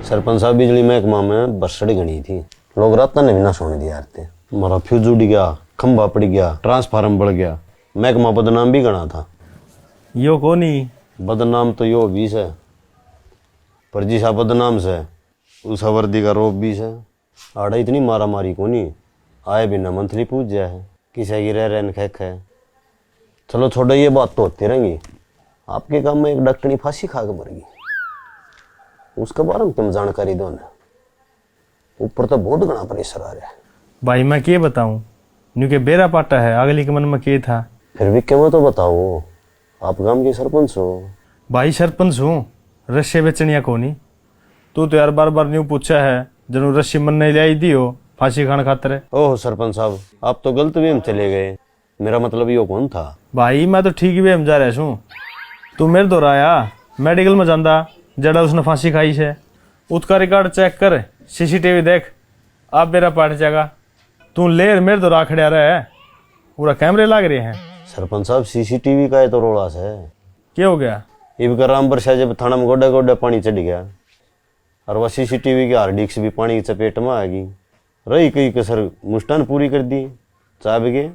सरपंच साहब बिजली महकमा में बरसड़ गणी थी। लोग रात ने भी ना सोने दिया थे। हमारा फ्यूज उड़ गया, खंभा पड़ गया, ट्रांसफार्म बढ़ गया, महकमा बदनाम भी गणा था। यो को नहीं बदनाम तो यो भी है, पर जिसा बदनाम से उस वर्दी का रोप भी है। आड़ा इतनी मारा मारी को नहीं, आए बिना मंथली पूछ जाए, किसी की रह रहन खेख है। चलो छोड़ो, ये बात तो होती रहेंगी। आपके काम में एक डॉक्टरी फांसी खा के मर गई, उसके बारे में तुम जानकारी दो ना। ऊपर तो बहुत घना प्रेशर आ रहा है। भाई मैं क्या बताऊं, न्यू के बेरा पाटा है, अगली के मन में क्या था। फिर भी क्यों तो बताओ, आप गांव के सरपंच हो। भाई सरपंच हूँ, रस्से बेचनिया को नहीं। तू तो यार बार बार न्यू पूछा है, जरूर रस्सी मन नहीं ले आई दी हो फांसी खान खातर है। ओह सरपंच साहब, आप तो गलत वे में चले गए। मेरा मतलब यो कौन था। भाई मैं तो ठीक वे में जा रहा हूँ। तू मेरे दौर आया मेडिकल में जांदा जड़ा उसने फांसी खाई है, उसका रिकॉर्ड चेक कर, सीसीटीवी देख, आप मेरा पाठ जाएगा। तू ले मेरे दौर खड़ा रहा है, पूरा कैमरे लाग रहे हैं। सरपंच साहब सीसीटीवी का है तो रोड़ा से क्या हो गया। इब राम बरसा जब थाना में गोडा गोडा पानी चढ़ गया, और वह सीसीटीवी की हार्ड डिस्क भी पानी की चपेट में आ गई। रही कई कसर मुस्टान पूरी कर दी चाह गए।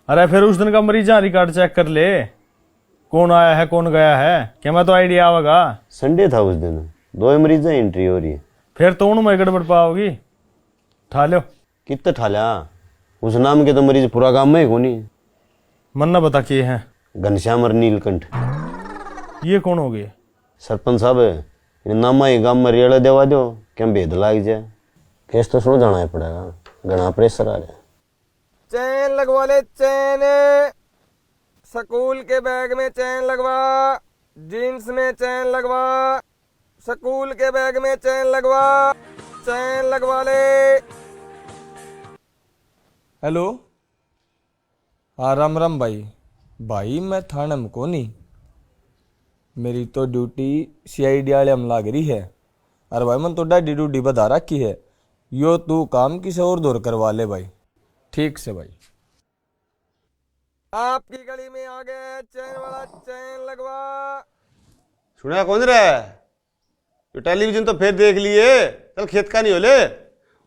अरे फिर उस दिन का मरीजा रिकॉर्ड चेक कर ले, कौन आया है कौन गया है, क्या मैं तो आइडिया आवेगा। संडे था उस दिन, 2 मरीज एंट्री हो रही है। फिर तो उनमें गड़बड़ पाओगी, ठा लो। कितने ठाल्या, उस नाम के तो मरीज पूरा गांव में ही कोनी। मन ना बता किए हैं। घनश्याम और नीलकंठ। ये कौन हो गए। सरपंच साहब इन नामा ही गांव में रेड़ा देवा दो, क्या भेद लाग जाए। केस तो सुन जाना पड़ेगा, घना प्रेशर आ रहा है। चैन लगवा ले चैन, स्कूल के बैग में चैन लगवा, जीन्स में चैन लगवा, स्कूल के बैग में चैन लगवा, चैन लगवा ले। हेलो, हाँ राम राम भाई। भाई मैं थाने में को नहीं, मेरी तो ड्यूटी सीआईडी वाले में लाग रही है। अरे भाई मन तो डाडी ड्यूटी बता रखी है, यो तू काम किसी और दौर करवा ले भाई। ठीक से भाई। आपकी गली में आ गए चैन वाला, चैन लगवा। सुना कौन रहा है, तो टेलीविजन तो फिर देख लिए, चल खेत का नहीं हो ले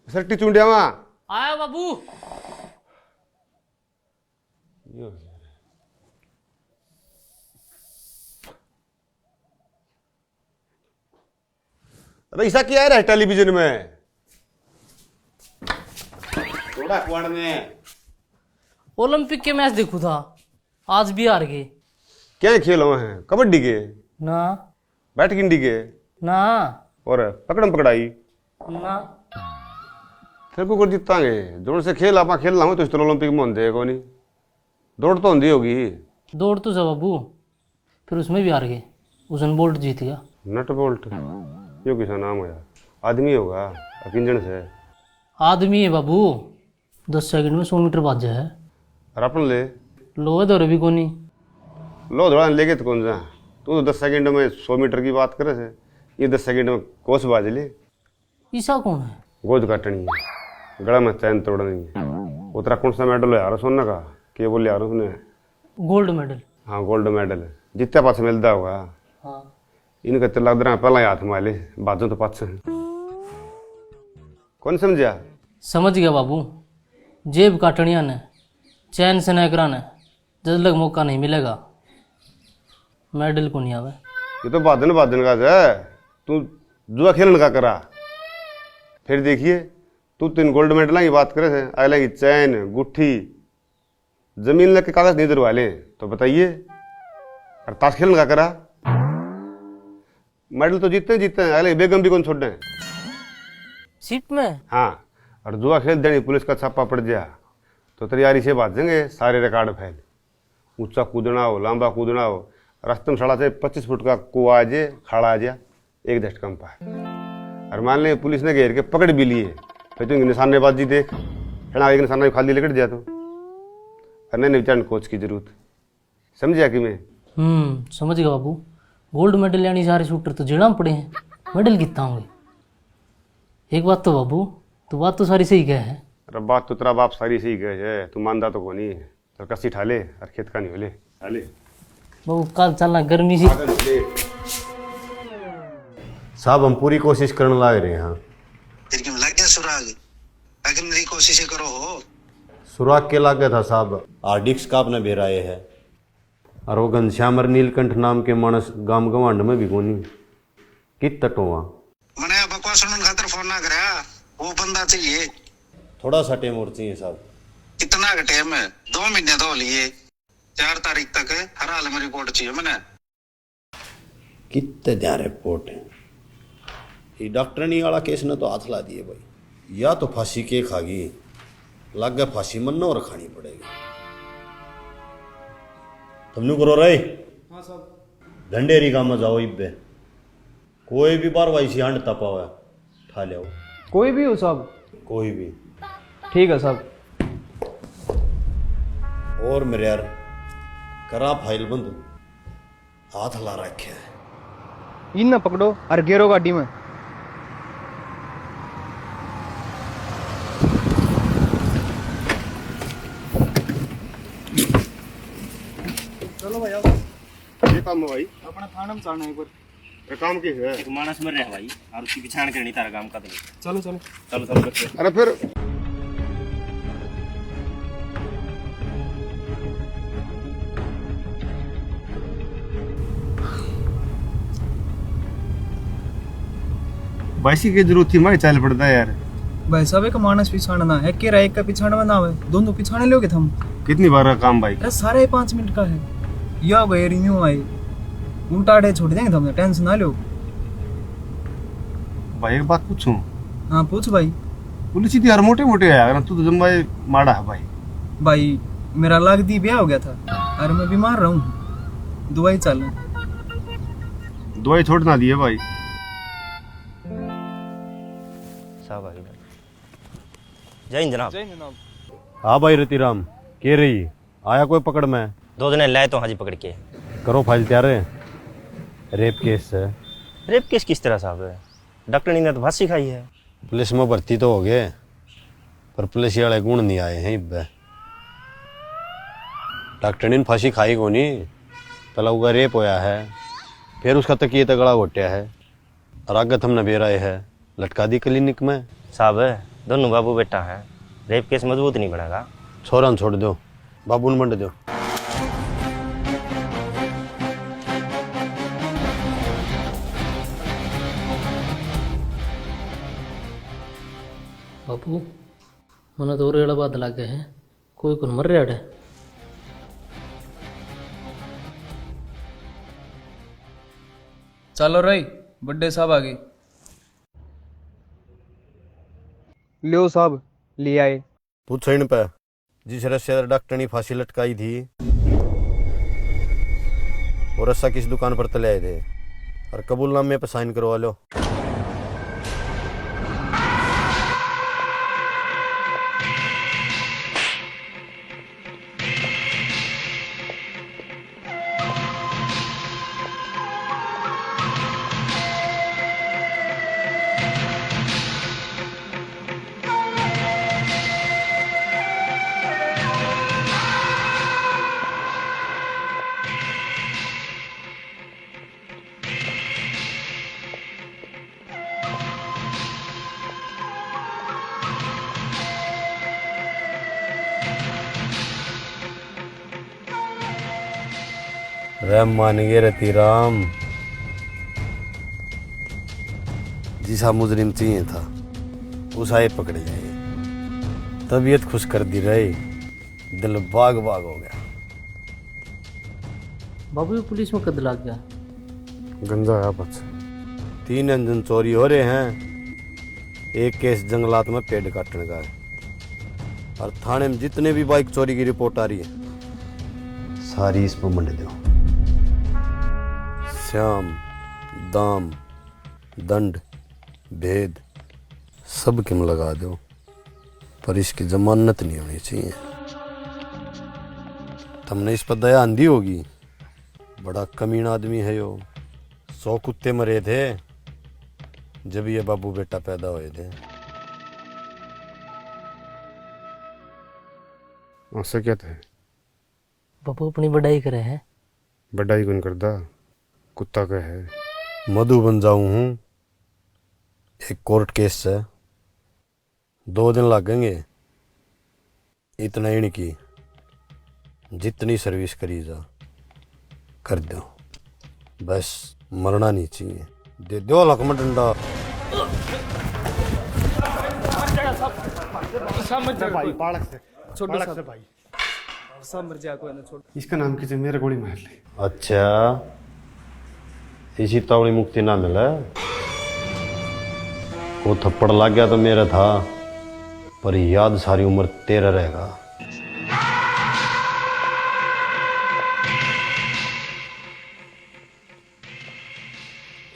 सरटी चुंडिया वहां आया बाबू। अरे ऐसा क्या है टेलीविजन में, थोड़ा क्वाड में ओलंपिक के मैच देखू था, आज भी हार गए। क्या खेल हुए हैं, कबड्डी के ना बैट गिंडी के ना और पकड़म पकड़ाई ना। फिर को कर जीतांगे, जोर से खेल आप खेलना हो तो इस तरह ओलंपिक में होंगे को नहीं, दौड़ तो होंगी होगी। दौड़ तो सब बाबू, फिर उसमें भी हार गए, उसेन बोल्ट जीत गया। नट बोल्ट यो किसा नाम होया, आदमी होगा इंजन से। आदमी है बाबू, 10 सेकंड में 100 मीटर भाजा है। और अपन ले लोहे दौरे भी कोनी। लो दौड़ा लेके तो कौन सा, तू तो 10 सेकंड में 100 मीटर की बात करे से, ये 10 सेकंड में कोस बाज ले। ईसा कौन है। गोद काटनी है, गला में चैन तोड़नी है। उतरा कौन सा मेडल है यार सोना का, क्या बोले यार उसने। Gold medal. हाँ गोल्ड मेडल जितना पास मिलता होगा। हाँ इनका तो लग रहा पहला हाथ माले बाजू तो पास कौन समझा। समझ गया बाबू, जेब काटनिया ने चैन से न कराना, जब तक मौका नहीं मिलेगा मेडल को नहीं आवे। ये तो बादन बादन का है, तू जुआ खेलने का करा। फिर देखिए तू 3 गोल्ड मेडल की बात करे थे, अगला की चैन गुट्ठी जमीन लग के कागज नहीं दरवा ले तो बताइए। और ताश खेलने का करा, मेडल तो जीतते जीतते हैं, अगले बेगम भी कौन छोड़ दें। सीट में। हाँ, और जुआ खेल देनी पुलिस का छापा पड़ गया तो तैयारी से भाजेंगे सारे रिकॉर्ड फैल। ऊंचा कूदना हो, लंबा कूदना हो, रास्ते में सड़ा से 25 फुट का कुआ आ जाए, खड़ा आ जाए, एक झटकम पाए। और मान ले पुलिस ने घेर के पकड़ भी लिए, फिर तुम निशानेबाजी देख, फिर आगे निशाना खाली लेकर जाए तो करने ने विचार कोच की जरूरत। समझा कि मैं समझ गया बाबू। गोल्ड मेडल यानी सारे शूटर तो जेड़ा में पड़े हैं, मेडल कितना होंगे। एक बात तो बाबू, तो बात तो सारी सही कह है। अरे बात तो तेरा बाप सारी सही गए है, तू मानदा तो को नहीं है। तो कसी ठाले और खेत का नहीं होले ठाले बाबू। कल चलना गर्मी सी। साहब हम पूरी कोशिश करने लग रहे हैं। फिर क्यों लग गया सुराग? अगर मेरी कोशिश करो हो। सुराग के लागे था साहब, आरडिक्स का आपने बेराए है। और वो घनश्याम और नीलकंठ नाम के मानस गाम गवांड में भी कोनी कित तटोवा। मैंने बकवास सुनने खातर फोन ना कराया, वो बंदा चाहिए। थोड़ा सा टाइम और चाहिए साहब। कितना का टाइम है? 2 महीने तो लिए, 4 तारीख तक है। हर हाल में रिपोर्ट चाहिए मैंने। कितने ध्यान रिपोर्ट है ये डॉक्टरनी वाला केस ने तो हाथ ला दिए भाई। या तो फांसी के खागी, लग गया फांसी मन और खानी पड़ेगी। तुमने करो रहे। हाँ साहब। ढंडेरी का मजा हो इब्बे, कोई भी बार वाई सी हंड तपा हुआ ठा ले। कोई भी हो साहब? कोई भी। ठीक है साहब। और मेरे यार करा फाइल बंद, हाथ ला रखे है। इन ना पकड़ो और गेरो गाड़ी में। चलो भाई ये काम है भाई, अपना थाना में जाना है एक बार। ये काम की है। एक मानस मर रहा भाई और उसकी पिछाड़ करनी तारा काम का। चलो चलो चलो चलो बच्चे। अरे फिर वैसी की जरूरत थी, मैं चल पड़ता यार। भाई साहब एक मानस पिछाड़ना है के एक का पिछाड़ना ना है, दोनों पिछाड़ने लोगे थम। कितनी बार का काम भाई? अरे सारे 5 मिनट का है। या भाई रिन्यू आई उल्टा छोड़ देंगे तुमने, टेंशन ना लो। भाई एक बात पूछूं? हाँ पूछ भाई। पुलिस ही यार मोटे मोटे है, तू तो जम्मा माड़ा है भाई। भाई मेरा लागदी ब्याह हो गया था और मैं बीमार रहा हूँ, दवाई चल रहा। दवाई छोड़ ना दिए भाई। जय हिंद जनाब। हाँ भाई रतिराम के रही आया कोई पकड़ में? 2 दिन लाए तो हाजी पकड़ के। करो फाइल तैयार है। रेप केस है। रेप केस किस तरह साहब? डॉक्टर ने तो फांसी खाई है। पुलिस में भर्ती तो हो गए पर पुलिस वाले गुण नहीं आए हैं इब्बे। डॉक्टर ने फांसी खाई को नहीं, तलाऊ का रेप होया है, फिर उसका तकिए तगड़ा घोटिया है और आगे हमने बेराए है लटका दी क्लिनिक में। साहब दोनों बाबू बेटा है, रेप केस मजबूत नहीं बनेगा। छोरा छोड़ दो, बाबू ने बंट दो। बापू मैंने तो रेड़ा बाद लग गए हैं, कोई कौन मर रहा है। चलो रही बड्डे साहब आ गए। लियो साहब ले आए। पूछो इन पे जिस रस्से डॉक्टर ने फांसी लटकाई थी वो रस्सा किस दुकान पर तले आए थे और कबूलनामे पे साइन करवा लो। रैम मान गए रतिराम, जिसा मुजरिम चाहिए था उसा ही पकड़ जाए। तबीयत खुश कर दी रही, दिल बाग बाग हो गया। बाबू ये पुलिस में कद लग गया। गंजा है बस। 3 इंजन चोरी हो रहे हैं, एक केस जंगलात में पेड़ काटने का है और थाने में जितने भी बाइक चोरी की रिपोर्ट आ रही है सारी इस पर मंड दो। श्याम, दाम, दंड, भेद सब किम लगा दो पर इसकी जमानत नहीं होनी चाहिए। तुमने इस पर दया आंधी होगी, बड़ा कमीना आदमी है यो। 100 कुत्ते मरे थे जब ये बाबू बेटा पैदा हुए थे। उससे क्या था? बापू अपनी बढ़ाई करे हैं। बड़ाई कौन करता, कुत्ता का है। मधु बन जाऊं हूँ एक कोर्ट केस है, 2 दिन लगेंगे। इतना ही नहीं की, जितनी सर्विस करी जा कर दो, बस मरना नहीं चाहिए। दे दो लकमा डंडा। भाई बालक से भाई सब मर जाए कोई ना छोड़। इसका नाम कीजिए, मेरे गोली मार ले। अच्छा, इसी तावड़ी मुक्ति ना मिले। वो थप्पड़ लग गया तो मेरा था, पर याद सारी उम्र तेरा रहेगा।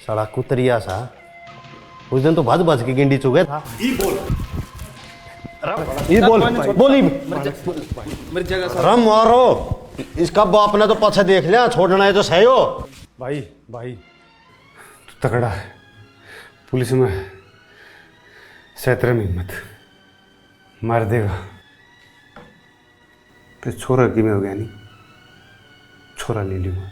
साला कुतरिया सा, उस दिन तो भज भज के गिंडी चुगे था। ये बोल बोली रम मारो। इसका बाप ने तो पीछे देख लिया, छोड़ना है तो सही हो। भाई भाई तू तगड़ा है, पुलिस में सैतरे में हिम्मत, मार देगा। तो छोरा की में हो गया नहीं, छोरा ले लूँगा।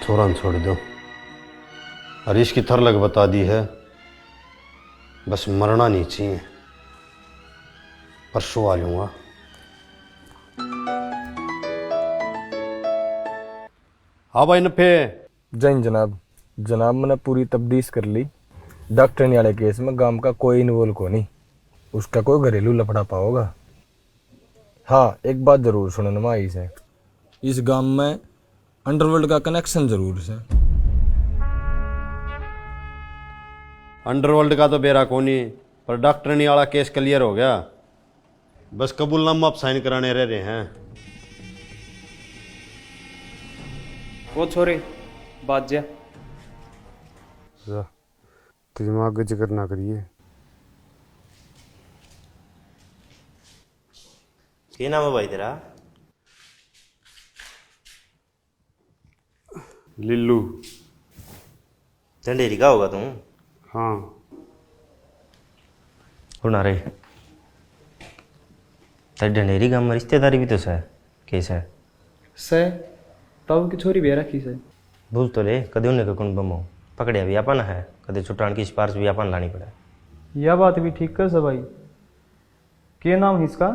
छोरा छोड़ दो, और इसकी थरलग बता दी है, बस मरना नहीं चाहिए। परसों आ लूँगा। हाँ भाई नफे। जैन जनाब, जनाब मैंने पूरी तफ्तीश कर ली। डॉक्टर वाले केस में गांव का कोई इन्वॉल्व को नहीं, उसका कोई घरेलू लफड़ा पाओगा। हाँ, एक बात जरूर सुनने में आई है, इस गांव में अंडरवर्ल्ड का कनेक्शन जरूर है। अंडरवर्ल्ड का तो बेरा कोनी, पर डॉक्टर ने वाला केस क्लियर हो गया, बस कबूलनामा आप साइन कराने रह रहे हैं। वो छोरे बात जा। तो दिमाग का जिक्र ना करिए। क्या नाम है भाई तेरा? लिल्लू। झंडेरी का होगा तुम? हाँ। सुना रे, तेरे ढंढेरी गांव में रिश्तेदारी भी तो है, कैसा है? से तब की छोरी भी रखी से। भूल तो ले, कदे उन्हें का कौन बमो पकड़े भी अपन है, कदे छुट्टान की सिफारिश भी अपन लानी पड़े। यह बात भी ठीक कर से भाई। के नाम है इसका?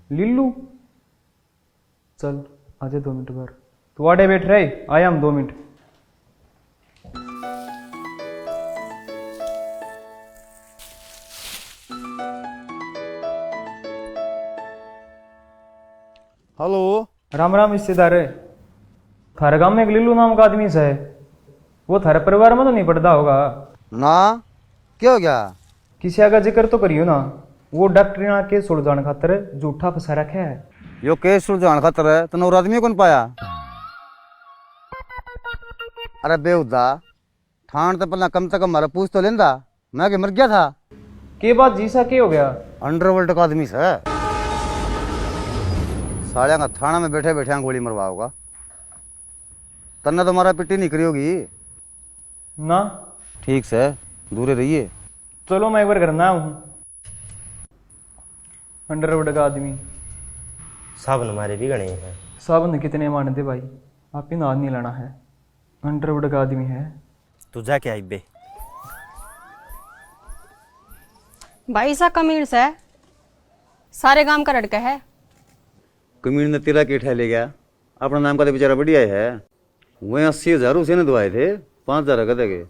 लिल्लू। चल आजे 2 मिनट बार तू आड़े बैठ रहे, आया हम 2 मिनट। हेलो। राम राम रिश्तेदार है। थारे गांव में एक लिल्लू नाम का आदमी से है, वो थारे परिवार में तो नहीं पड़ता होगा ना? क्या हो गया? किसी का जिक्र तो करियो ना। वो डॉक्टर के सुलझाने खातर झूठा फंसा रखा है। यो केस सुलझाने खातर है तो 9 आदमी कौन पाया? अरे बेहुदा, ठाण तो पहला कम से कम हमारा पूछ तो लेंदा, मैं के मर गया था। के बात जीसा के हो गया? अंडरवर्ल्ड का आदमी से सालिया का थाना में बैठे बैठे गोली मरवा होगा। तन्ने तो हमारा पिट्टी नहीं करी होगी ना? ठीक से दूरे रहिए। चलो मैं एक बार घर ना हूँ। अंडरवर्ल्ड का आदमी साहब हमारे भी गणे हैं। साहब ने कितने मानते भाई, आप ही नाद नहीं लाना है। अंडरवर्ल्ड का आदमी है। तू जा के आई बे। भाई सा कमीर से सारे गांव का लड़का है। कमीर ने तेरा के ले गया, अपना नाम का तो बेचारा बढ़िया है। वह 80,000 उसे ने दवाए थे, 5,000 का देगे।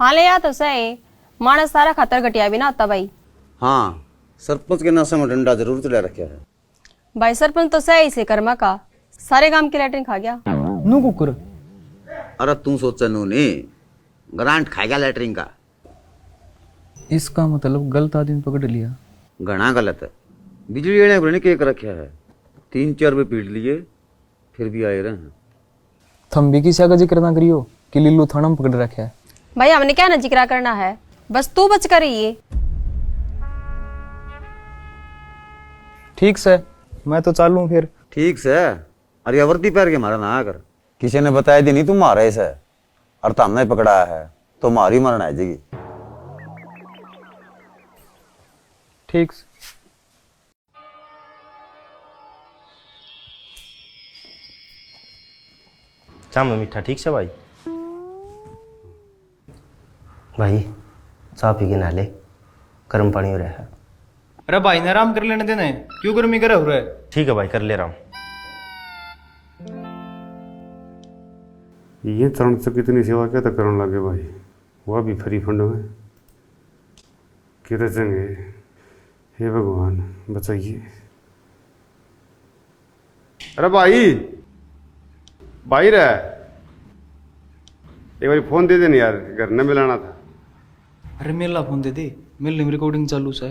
हाँ ले या तो सही, मानस सारा खतर घटिया भी ना होता भाई। हाँ, सरपंच के नाशा में डंडा जरूर चला रखा है। भाई सरपंच तो सही से कर्मा का सारे गांव की लैट्रिन खा गया। नू कुकुर। अरे तू सोचा नू नहीं, ग्रांट खाएगा लैटरिन का। इसका मतलब गलत आदमी पकड़ लिया। घना गलत है। बिजली एड़े ने केक रखा है, 3-4 रुपये पीट लिए, फिर भी आए रहे हैं। थम भी किसी का जिक्र ना करियो कि लिल्लू थाना में पकड़ रखा है। भाई हमने क्या ना जिक्र करना है, बस तू बच कर ये। ठीक से मैं तो चालू फिर। ठीक से। अरे वर्दी पैर के मारा ना कर, किसी ने बताया दी नहीं तुम मारे से, और तुमने पकड़ा है तो मारी मरना है जी। ठीक से। चा में मीठा ठीक से भाई। भाई चाय पी के नाले गर्म पानी हो रहा है। अरे भाई ने आराम कर लेने देने, क्यों गर्मी करे हो रहा है? ठीक है भाई, कर ले रहा हूँ। ये चरण से कितनी सेवा क्या तो करने लगे भाई, वह भी फ्री फंड में कितने चंगे। हे भगवान बचाइए। अरे भाई भाई रे, एक बार फोन दे देना यार, घर न मिलाना था। अरे मेला फोन दे दे, मेल में रिकॉर्डिंग चालू है।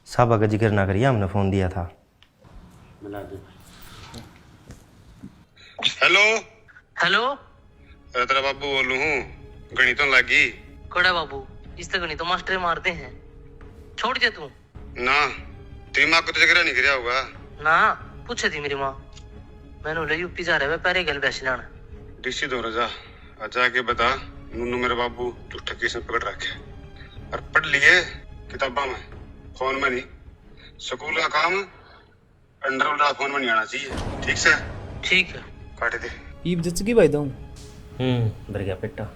साहब का जिक्र ना करिए, हमने फोन दिया था। मिला दे। हेलो हेलो अरे तेरा बाबू बोलू हूँ, गणितों लागी कड़ा बाबू, इस तक नहीं तो मास्टर मारते हैं, छोड़ दे तू। ना तेरी माँ को तो जिक्र नहीं कराया होगा ना पूछे थी मेरी माँ, मैंने बोला यूपी जा रहे हैं पैरे गल बैस लाना। डीसी दो रजा जाके बता नूनू मेरे बाबू झूठा केस में पकड़ रखे और पढ़ लिए किताबा में, फोन में नहीं। स्कूल का काम अंडर वाला फोन में नहीं आना चाहिए, ठीक से? ठीक है। काट दे। ईब जचगी भाई दऊं भर गया पेटा।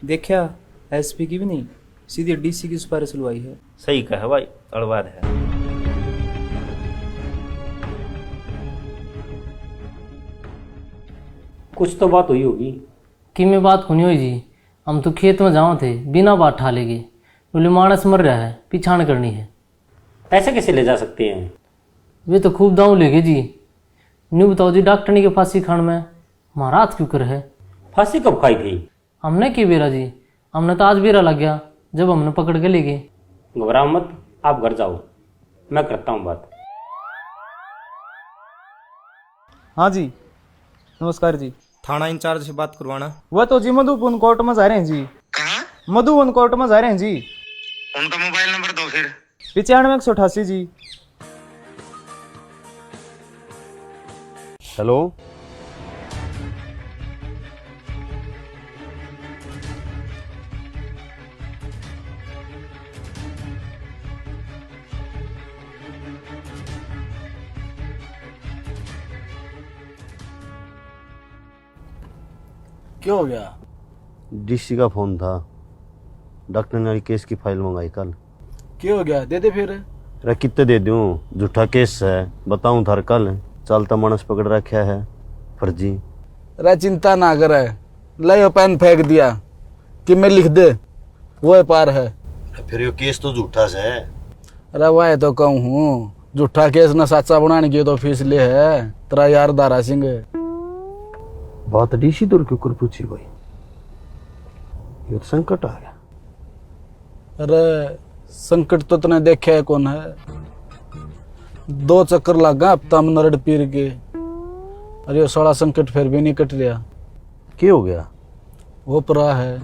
देखा, एसपी की भी नहीं, सीधे डीसी की सिफारिश लुआई है। सही कहा भाई, अड़वाद है। कुछ तो बात हुई होगी। कि में बात होनी हुई जी, हम तो खेत में जाओ थे, बिना बात ठा लेगे, बोले मानस मर रहा है, पिछाण करनी है। ऐसे कैसे ले जा सकते हैं? वे तो खूब दाव लेगे जी। न्यू बताओ जी, डॉक्टरनी के फांसी खान में हमारा हाथ क्यों कर है? फांसी कब खाई थी? हमने की बेरा जी, हमने तो आज बेरा लग गया जब हमने पकड़ के ले गए। घबराओ मत, आप घर जाओ, मैं करता हूँ बात। हाँ जी नमस्कार जी। थाना इंचार्ज से बात करवाना। वह तो जी मधुबन कोर्ट में जा रहे हैं जी। कहाँ? मधुबन कोर्ट में जा रहे हैं जी। उनका मोबाइल नंबर दो फिर। 95 जी। हेलो क्या हो गया? डीसी का फोन था, डॉक्टर ने केस की फाइल मंगाई कल। क्या हो गया? दे दे फिर। अरे कितने दे दूं, झूठा केस है, बताऊं थार कल चलता मानस पकड़ रखा है फर्जी। अरे चिंता ना करे, ले पेन फेंक दिया कि मैं लिख दे, वो पार है। फिर ये केस तो झूठा से है। अरे वह तो कहूँ हूँ, झूठा केस न सच्चा बनाने की तो फीस ले है तेरा यार दारा सिंह। बात डीसी दूर क्यों कर पूछी भाई, ये तो संकट आ गया। अरे संकट तो तने देखा है कौन है, 2 चक्कर लगा हफ्ता में नरड़ पीर के, अरे सारा संकट फिर भी नहीं कट रहा। क्या हो गया? वो परा है,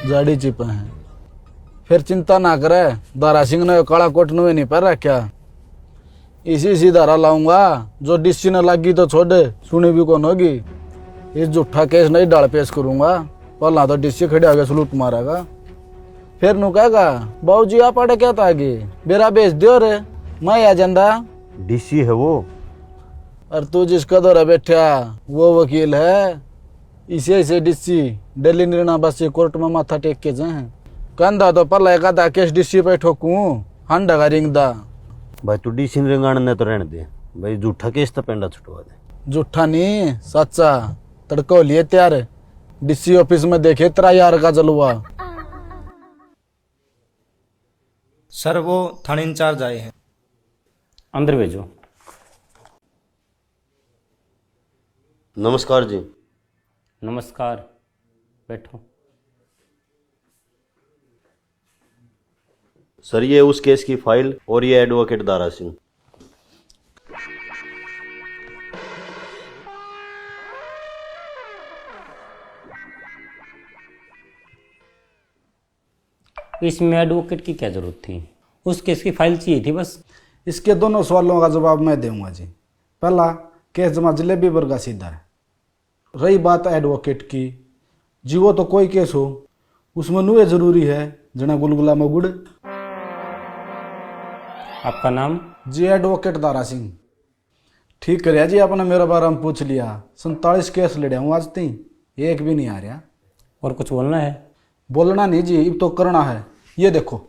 जाड़ी चिपा है। फिर चिंता ना करे, दारा सिंह ने काला कोट नुए नहीं पर रखा, इसी धारा लाऊंगा जो डीसी ने लगी तो छोड़े, सुनी भी कौन होगी। इस झूठा केस नहीं डाल पेश करूंगा, पहला तो डीसी खड़े आगे सलूट मारेगा, फिर नु कहेगा बाबू जी आप आड़े क्या था आगे बेरा बेच दियो रे, मैं आ जांदा। डीसी है वो? और तू जिसका दौरा बैठा वो वकील है, इसे डीसी दिल्ली निर्णय बस कोर्ट में माथा टेक के जाए, कंधा तो पहला एक आधा केस डीसी पे ठोकूं, हंडा का रिंग दा। भाई तू डीसी ने रंगाण ने तो रहने दे भाई, झूठा केस तो पेंडा छुटवा दे। झूठा नहीं सच्चा, तड़को लिए तैयार, डीसी ऑफिस में देखे तेरा यार का जलवा। सर वो थाने इंचार्ज आए हैं। अंदर भेजो। नमस्कार जी। नमस्कार, बैठो। सर ये उस केस की फाइल और ये एडवोकेट दारा सिंह। इसमें एडवोकेट की क्या जरूरत थी, उस केस की फाइल चाहिए थी बस। इसके दोनों सवालों का जवाब मैं दूंगा जी। पहला, केस जमा जलेबी वर्गा सीधा है। रही बात एडवोकेट की, जी वो तो कोई केस हो उसमें नुए जरूरी है जना गुलगुला में गुड़। आपका नाम? जी एडवोकेट दारा सिंह। ठीक कर जी, आपने मेरे बारे में पूछ लिया। 47 केस लड़े हूँ आज तीन, एक भी नहीं आ रहा। और कुछ बोलना है? बोलना नहीं जी, अब तो करना है। ये देखो।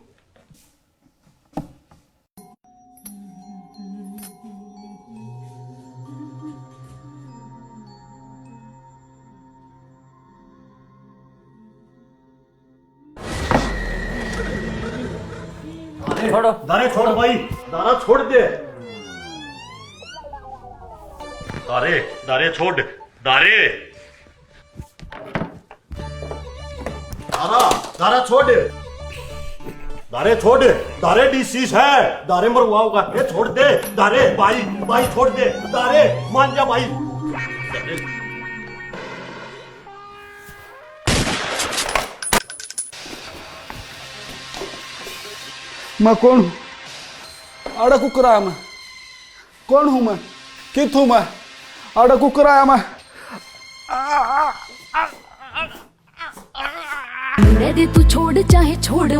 छोड़ो। दारे छोड़ भाई, दारा छोड़ दे। दारे दारे छोड़, दारे दारा दारा छोड़, दारे छोड़, दारे डिसीज है, दारे मरवाओगा। ये छोड़ दे दारे, भाई भाई छोड़ दे दारे, मान जा भाई। दारे। मैं कौन हूँ? आड़ा कुकराया मैं। कौन हूँ मैं? कित हूँ मैं? आड़ा कुकराया मैं। तू छोड़ चाहे छोड़